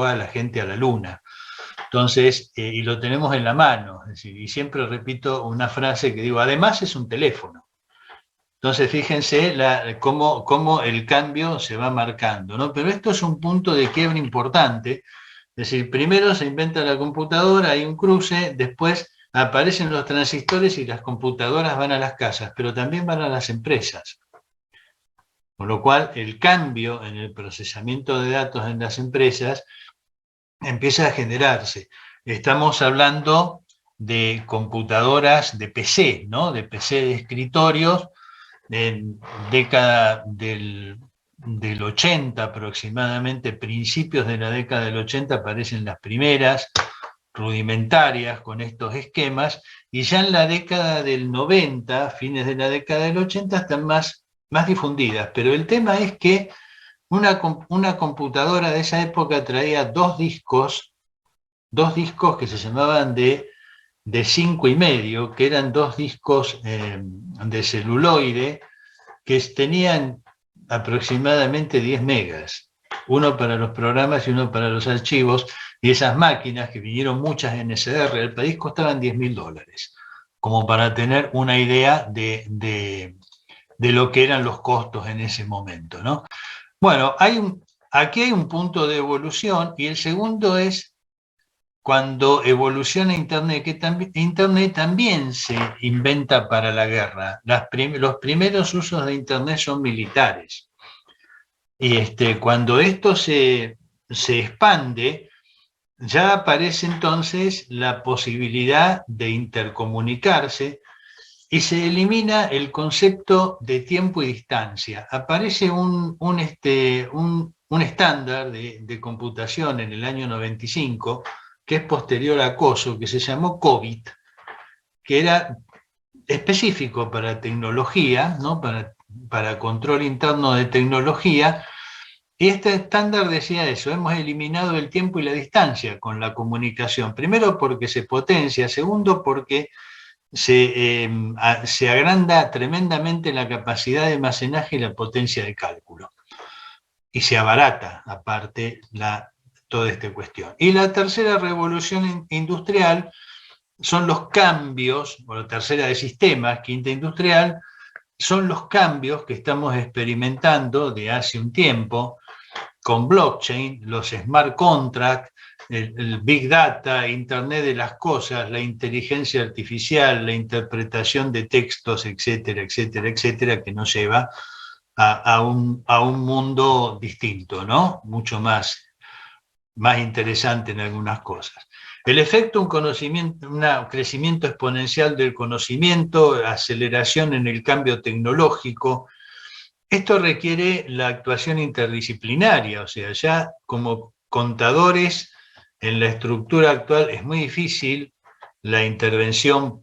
a la gente a la luna. Entonces, y lo tenemos en la mano, es decir, y siempre repito una frase que digo, además es un teléfono. Entonces, fíjense cómo el cambio se va marcando, ¿no? Pero esto es un punto de quiebre importante. Es decir, primero se inventa la computadora, hay un cruce, después aparecen los transistores y las computadoras van a las casas, pero también van a las empresas. Con lo cual, el cambio en el procesamiento de datos en las empresas empieza a generarse. Estamos hablando de computadoras de PC, ¿no? De PC de escritorios, en década del 80 aproximadamente, principios de la década del 80 aparecen las primeras rudimentarias con estos esquemas, y ya en la década del 90, fines de la década del 80, están más difundidas. Pero el tema es que una computadora de esa época traía dos discos que se llamaban de 5,5, que eran dos discos de celuloide que tenían aproximadamente 10 megas, uno para los programas y uno para los archivos, y esas máquinas, que vinieron muchas en SDR del país, costaban $10.000, como para tener una idea de lo que eran los costos en ese momento, ¿no? Bueno, aquí hay un punto de evolución, y el segundo es cuando evoluciona Internet, que Internet también se inventa para la guerra. Los primeros usos de Internet son militares. Y cuando esto se expande, ya aparece entonces la posibilidad de intercomunicarse y se elimina el concepto de tiempo y distancia. Aparece un estándar de computación en el año 95, que es posterior a COSO, que se llamó COBIT, que era específico para tecnología, ¿no? para control interno de tecnología, y este estándar decía eso: hemos eliminado el tiempo y la distancia con la comunicación, primero porque se potencia, segundo porque se agranda tremendamente la capacidad de almacenaje y la potencia de cálculo, y se abarata aparte toda esta cuestión. Y la tercera revolución industrial son los cambios, o la tercera de sistemas, quinta industrial, son los cambios que estamos experimentando de hace un tiempo con blockchain, los smart contracts, el big data, Internet de las cosas, la inteligencia artificial, la interpretación de textos, etcétera, etcétera, etcétera, que nos lleva a un mundo distinto, ¿no? Mucho más interesante en algunas cosas. El efecto, un crecimiento exponencial del conocimiento, aceleración en el cambio tecnológico. Esto requiere la actuación interdisciplinaria, o sea, ya como contadores en la estructura actual es muy difícil la intervención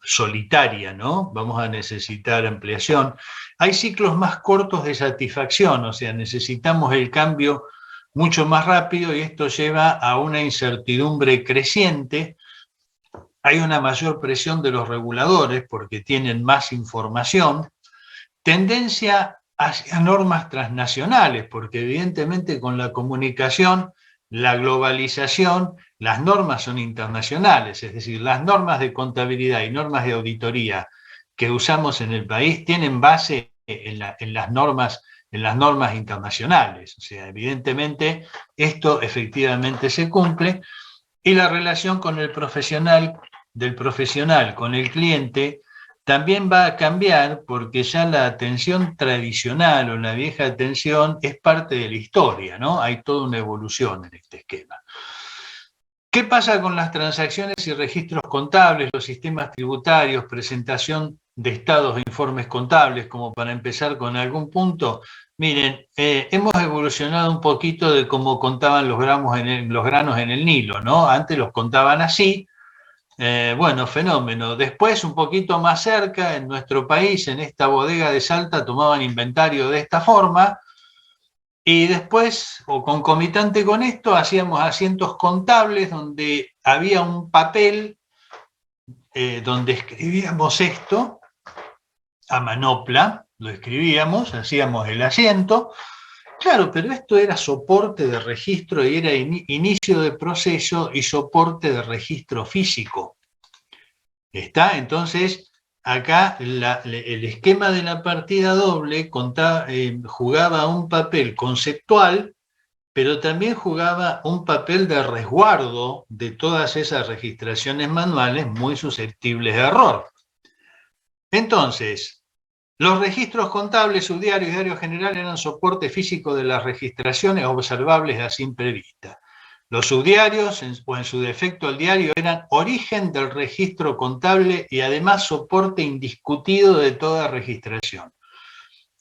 solitaria, ¿no? Vamos a necesitar ampliación. Hay ciclos más cortos de satisfacción, o sea, necesitamos el cambio mucho más rápido, y esto lleva a una incertidumbre creciente. Hay una mayor presión de los reguladores porque tienen más información, tendencia hacia normas transnacionales, porque evidentemente con la comunicación, la globalización, las normas son internacionales, es decir, las normas de contabilidad y normas de auditoría que usamos en el país tienen base en las normas internacionales. O sea, evidentemente esto efectivamente se cumple, y la relación con el profesional, del profesional con el cliente, también va a cambiar, porque ya la atención tradicional o la vieja atención es parte de la historia, ¿no? Hay toda una evolución en este esquema. ¿Qué pasa con las transacciones y registros contables, los sistemas tributarios, presentación de estados e informes contables? Como para empezar con algún punto, miren, hemos evolucionado un poquito de cómo contaban los granos en el Nilo, ¿no? Antes los contaban así. Bueno, fenómeno. Después, un poquito más cerca, en nuestro país, en esta bodega de Salta, tomaban inventario de esta forma, y después, o concomitante con esto, hacíamos asientos contables donde había un papel donde escribíamos esto a manopla, lo escribíamos, hacíamos el asiento, Claro, pero esto era soporte de registro y era inicio de proceso y soporte de registro físico. ¿Está? Entonces, acá el esquema de la partida doble jugaba un papel conceptual, pero también jugaba un papel de resguardo de todas esas registraciones manuales muy susceptibles de error. Entonces, los registros contables, subdiarios y diario general eran soporte físico de las registraciones observables a simple vista. Los subdiarios, o en su defecto el diario, eran origen del registro contable y además soporte indiscutido de toda registración.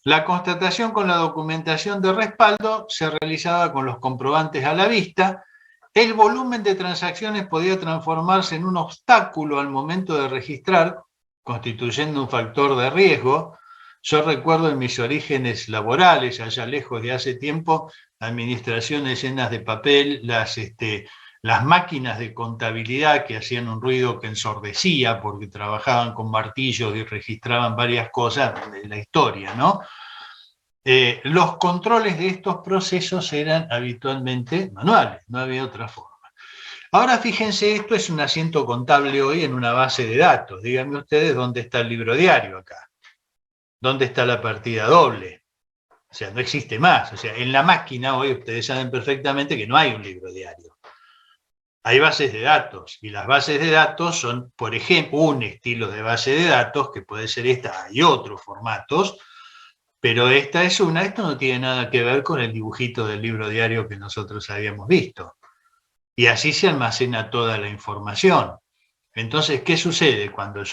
La constatación con la documentación de respaldo se realizaba con los comprobantes a la vista. El volumen de transacciones podía transformarse en un obstáculo al momento de registrar, constituyendo un factor de riesgo. Yo recuerdo en mis orígenes laborales, allá lejos de hace tiempo, administraciones llenas de papel, las máquinas de contabilidad que hacían un ruido que ensordecía porque trabajaban con martillos y registraban varias cosas de la historia, ¿no? Los controles de estos procesos eran habitualmente manuales, no había otra forma. Ahora fíjense, esto es un asiento contable hoy en una base de datos. Díganme ustedes dónde está el libro diario acá. ¿Dónde está la partida doble? O sea, no existe más. O sea, en la máquina hoy ustedes saben perfectamente que no hay un libro diario. Hay bases de datos y las bases de datos son, por ejemplo, un estilo de base de datos que puede ser esta, hay otros formatos, pero esto no tiene nada que ver con el dibujito del libro diario que nosotros habíamos visto. Y así se almacena toda la información. Entonces, ¿qué sucede? Cuando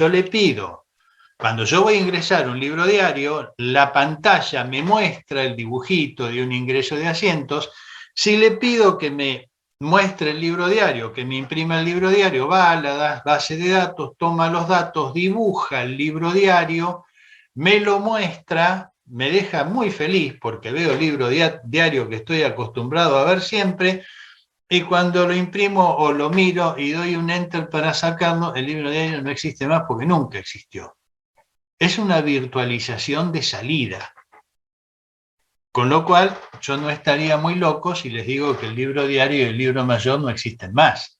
yo voy a ingresar un libro diario, la pantalla me muestra el dibujito de un ingreso de asientos. Si le pido que me muestre el libro diario, que me imprima el libro diario, va a la base de datos, toma los datos, dibuja el libro diario, me lo muestra, me deja muy feliz porque veo el libro diario que estoy acostumbrado a ver siempre, y cuando lo imprimo o lo miro y doy un enter para sacarlo, el libro diario no existe más porque nunca existió. Es una virtualización de salida. Con lo cual, yo no estaría muy loco si les digo que el libro diario y el libro mayor no existen más.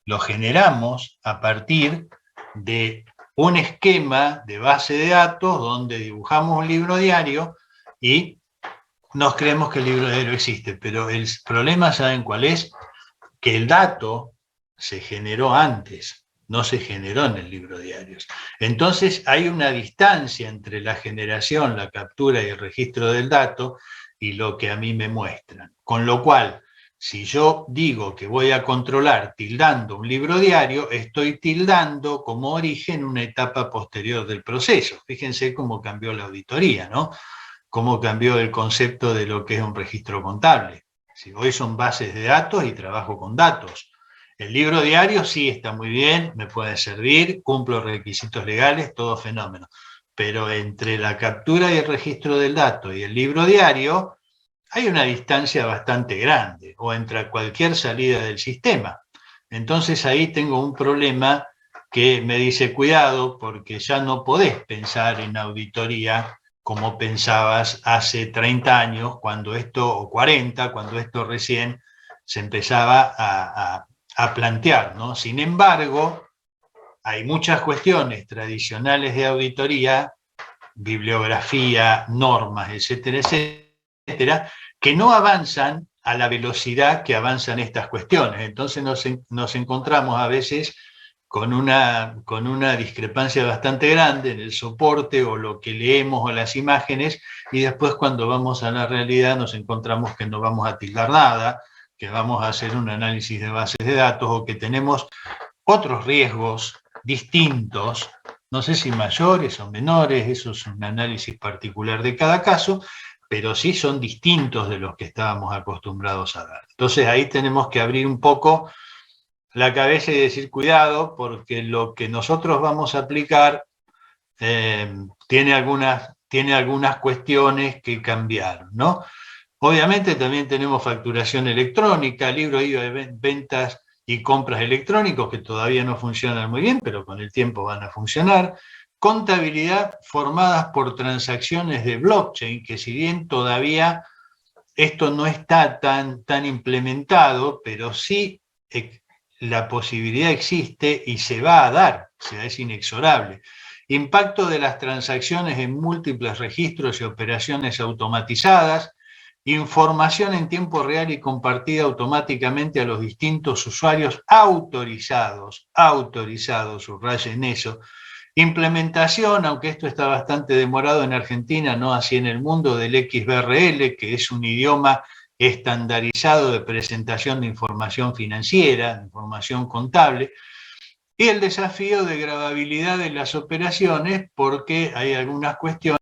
Lo generamos a partir de un esquema de base de datos donde dibujamos un libro diario y nos creemos que el libro diario existe. Pero el problema, ¿saben cuál es? Que el dato se generó antes, no se generó en el libro diario. Entonces hay una distancia entre la generación, la captura y el registro del dato y lo que a mí me muestran. Con lo cual, si yo digo que voy a controlar tildando un libro diario, estoy tildando como origen una etapa posterior del proceso. Fíjense cómo cambió la auditoría, ¿no? Cómo cambió el concepto de lo que es un registro contable. Si hoy son bases de datos y trabajo con datos. El libro diario sí está muy bien, me puede servir, cumplo requisitos legales, todo fenómeno. Pero entre la captura y el registro del dato y el libro diario hay una distancia bastante grande, o entre cualquier salida del sistema. Entonces ahí tengo un problema que me dice, cuidado, porque ya no podés pensar en auditoría como pensabas hace 30 años, cuando esto, o 40, cuando esto recién se empezaba a plantear, ¿no? Sin embargo, hay muchas cuestiones tradicionales de auditoría, bibliografía, normas, etcétera, etcétera, que no avanzan a la velocidad que avanzan estas cuestiones. Entonces nos encontramos a veces con una discrepancia bastante grande en el soporte o lo que leemos o las imágenes, y después cuando vamos a la realidad nos encontramos que no vamos a tildar nada, que vamos a hacer un análisis de bases de datos o que tenemos otros riesgos distintos, no sé si mayores o menores, eso es un análisis particular de cada caso, pero sí son distintos de los que estábamos acostumbrados a ver. Entonces ahí tenemos que abrir un poco la cabeza y decir cuidado, porque lo que nosotros vamos a aplicar tiene algunas cuestiones que cambiaron, ¿no? Obviamente también tenemos facturación electrónica, libro IVA de ventas y compras electrónicos que todavía no funcionan muy bien, pero con el tiempo van a funcionar. Contabilidad formadas por transacciones de blockchain, que si bien todavía esto no está tan implementado, pero sí la posibilidad existe y se va a dar, o sea, es inexorable. Impacto de las transacciones en múltiples registros y operaciones automatizadas, información en tiempo real y compartida automáticamente a los distintos usuarios autorizados, subrayen eso. Implementación, aunque esto está bastante demorado en Argentina, no así en el mundo, del XBRL, que es un idioma estandarizado de presentación de información financiera, de información contable, y el desafío de gravabilidad de las operaciones, porque hay algunas cuestiones